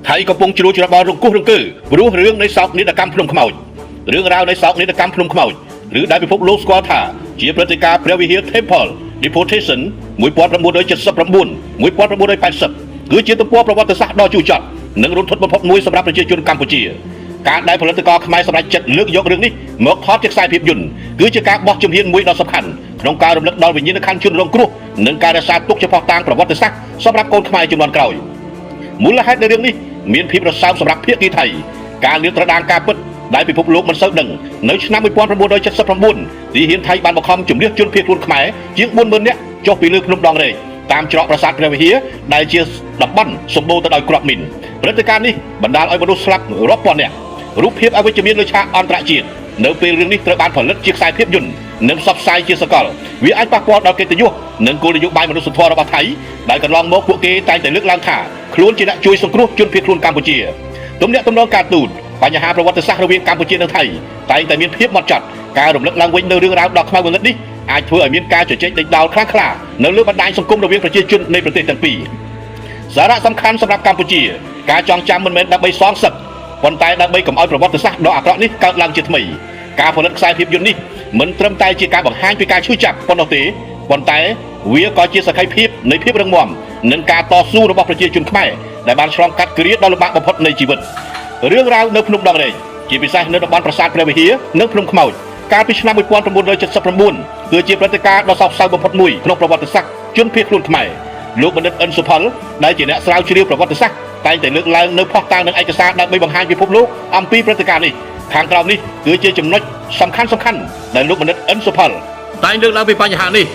ไทยកំពុងជ្រួលច្របល់រង្គោះរង្គើព្រោះរឿងនៃសោកនាដកម្មភ្នំខ្មោចរឿងរ៉ាវនៃសោកនាដកម្មភ្នំខ្មោចឬដែលពិភពលោកស្គាល់ថាជាព្រឹត្តិការណ៍ព្រះវិហារ Temple Deportation 1979-1980 គឺជាទំព័រប្រវត្តិសាស្ត្រដ៏ជូរចត់និងរន្ធត់បំផុតមួយសម្រាប់ប្រជាជនកម្ពុជាការដែលផលិតករខ្មែរសម្រេចចិត្តលើកយករឿងនេះមកថតជាខ្សែភាពយន្តគឺជាការបោះជំហានមួយដ៏សំខាន់ក្នុងការរំលឹកដល់វិញ្ញាណក្ខន្ធជនរងគ្រោះនិងការរក្សាទុកជាភស្តុតាងប្រវត្តិសាស្ត្រសម្រាប់កូនខ្មែរជំនាន់ក្រោយមូលហេតុនៃរឿងនេះមានភាពរសើបសម្រាប់ភាគីថៃការលាតត្រដាងការពិតដែលពិភពលោកមិនសូវដឹងនៅឆ្នាំ1979ទីហ៊ានថៃបានបង្ខំជំនះជនភៀសខ្លួនខ្មែរជាង 40,000 នាក់ចុះពីលើភ្នំដងរែកតាមច្រកប្រាសាទព្រះវិហារដែលជាតំបន់សម្បូរទៅដោយគ្រាប់មីនព្រឹត្តិការណ៍នេះបណ្ដាលឲ្យមនុស្សស្លាប់រាប់ពាន់នាក់រូបភាពអវិជ្ជមានលើឆាកអន្តរជាតិនៅពេលរឿងនេះត្រូវបានផលិតជាខ្សែភាពយន្តនិងផ្សព្វផ្សាយជាសកលវាអាចប៉ះពាល់ដល់កិត្តិយសនិងគោលនយោបាយមនុស្សធម៌របស់ថៃដែលកន្លងមកពួកគេតែងតែលើកឡើងថាខ្លួនជាអ្នកជួយសង្គ្រោះជនភៀសខ្លួនកម្ពុជាទំនាក់ទំនងការទូតបញ្ហាប្រវត្តិសាស្ត្ររវាងកម្ពុជានិងថៃតែងតែមានភាពហ្មត់ចត់ការរំលឹកឡើងវិញនៅរឿងរ៉ាវដ៏ខ្មៅងងឹតនេះអាចធ្វើឲ្យមានការជជែកដេញដោលខ្លាំងក្លានៅលើបណ្ដាញសង្គមរវាងប្រជាជននៃប្រទេសទាំងពីរសារៈសំខាន់សម្រាប់កម្ពុជាការចងចាំមិនមែនដើម្បីសងសឹកប៉ុន្តែដើម្បីកុំឲ្យប្រវត្តិសាស្ត្រដ៏អាក្រក់នេះកើតឡើងជាថ្មីការផលិតខ្សែភាពយន្តនេះមិនត្រឹមតែជាការបង្ហាញពីការឈឺចាប់ប៉ុណ្ណោះទេប៉ុន្តែវាក៏ជាសក្ខីភាពនៃភាពរឹងមាំនិងការតស៊ូរបស់ប្រជាជនខ្មែរដែលបានឆ្លងកាត់គ្រាដ៏លំបាកបំផុតនៃជីវិតរឿងរ៉ាវនៅភ្នំដងរែកជាពិសេសនៅតំបន់ប្រាសាទព្រះវិហារនិងភ្នំខ្មោចកាលពីឆ្នាំ1979គឺជាព្រឹត្តិការណ៍ដ៏សោកសៅបំផុតមួយក្នុងប្រវត្តិសាស្ត្រជនភៀសខ្លួនខ្មែរលោកបណ្ឌិតអិនសុផលដែលជាអ្នកស្រាវជ្រាវប្រវត្តិសាស្ត្រតែងតែលើកឡើងនៅភស្តុតាងនិងឯកសារដើម្បីបង្ហាញពិភពលោកអំពីព្រឹត្តិការណ៍នេះខាងក្រោមនេះគឺជាចំណុចសំខាន់ដែលលោកបណ្ឌិតអិនសុផលតែងលើកឡើងពីបញ្ហានេះ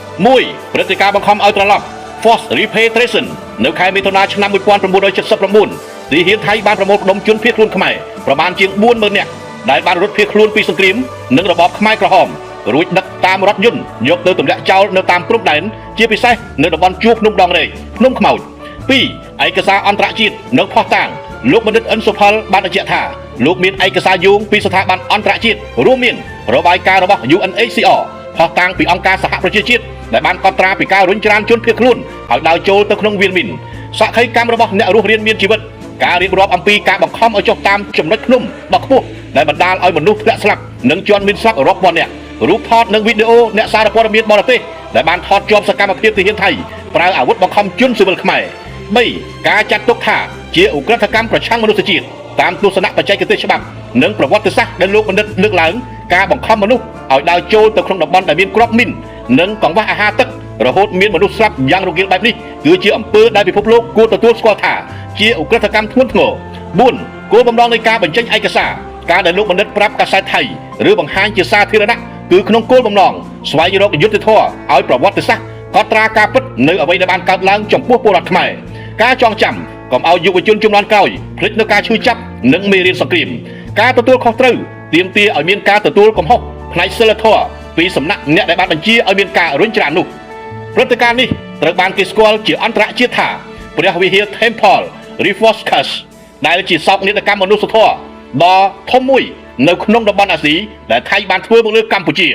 1ព្រឹត្តិការណ៍បង្ខំឲ្យត្រឡប់ Forced Repatriation នៅខែមិថុនាឆ្នាំ1979ទីហ៊ានថៃបានប្រមូលផ្ដុំជនភៀសខ្លួនខ្មែរប្រមាណជាង 40,000 នាក់ដែលបានរត់ភៀសខ្លួនពីសង្គ្រាមនិងរបបខ្មែរក្រហមរួចដឹកតាមរថយន្តយកទៅទម្លាក់ចោលនៅតាមព្រំដែនជាពិសេសនៅតំបន់ជួរភ្នំដងរែកភ្នំខ្មោច2ឯកសារអន្តរជាតិនិងភស្តុតាងលោកបណ្ឌិតអិនសុផលបានបញ្ជាក់ថាលោកមានឯកសារយោងពីស្ថាប័នអន្តរជាតិរួមមានរបាយការណ៍របស់ UNHCR ភស្តុតាងពីអង្គការសហប្រជាជាតិដែលបានកត់ត្រាពីការរុញច្រានជនភៀសខ្លួនឲ្យដើរចូលទៅក្នុងវាលមីនសក្ខីកម្មរបស់អ្នករស់រានមានជីវិតការរៀបរាប់អំពីការបង្ខំឲ្យចុះតាមចំណុចភ្នំដ៏ខ្ពស់ដែលបណ្ដាលឲ្យមនុស្សធ្លាក់ស្លាប់និងជន់មានស្លាប់រាប់ពាន់នាក់រូបថតនិងវីដេអូអ្នកសារព័ត៌មានបរទេសដែលបានថតជាប់សកម្មភាពទាហានថៃប្រើអាវុធបង្ខំជនស៊ីវិលខ្មែរ3ការចាត់ទុកថាជាឧក្រិដ្ឋកម្មប្រឆាំងមនុស្សជាតិតាមទស្សនៈបច្ចេកទេសច្បាប់និងប្រវត្តិសាស្ត្រដែលលោកបណ្ឌិតលើកឡើងការបង្ខំមនុស្សឲ្យដើរចូលទៅក្នុងតំបន់ដែលមានគ្រាប់មីននិងកង្វះអាហារទឹករហូតមានមនុស្សស្លាប់យ៉ាងរងាលបែបនេះគឺជាអំពើដែលពិភពលោកគួរទទួលស្គាល់ថាជាឧក្រិដ្ឋកម្មធ្ងន់ធ្ងរ4គោលបំណងនៃការបញ្ចេញឯកសារការដែលលោកបណ្ឌិតប្រាប់កាសែតថៃឬបង្ហាញជាសាធារណៈគឺក្នុងគោលបំណងស្វែងរកយុត្តិធម៌ឲ្យប្រវត្តិសាស្ត្រកត់ត្រាការពិតនៅអ្វីដែលបានកើតឡើងចំពោះពលរដ្ឋខ្មែរការចងចាំកុំឲ្យយុវជនជំនាន់ក្រោយភ្លេចនូវការឈឺចាប់និងមេរៀនសង្គ្រាមការទទួលខុសត្រូវទាមទារឲ្យមានការទទួលកំហុសផ្នែកសីលធម៌ពីសំណាក់អ្នកដែលបានបញ្ជាឲ្យមានការរុញច្រាននោះព្រឹត្តិការណ៍នេះត្រូវបានគេស្គាល់ជាអន្តរជាតិថាព្រះវិហារ Temple Reforscus ដែលជាសោកនាដកម្មមនុស្សធម៌ដ៏ធំមួយនៅក្នុងតំបន់អាស៊ីដែលថៃបានធ្វើមកលើកម្ពុជា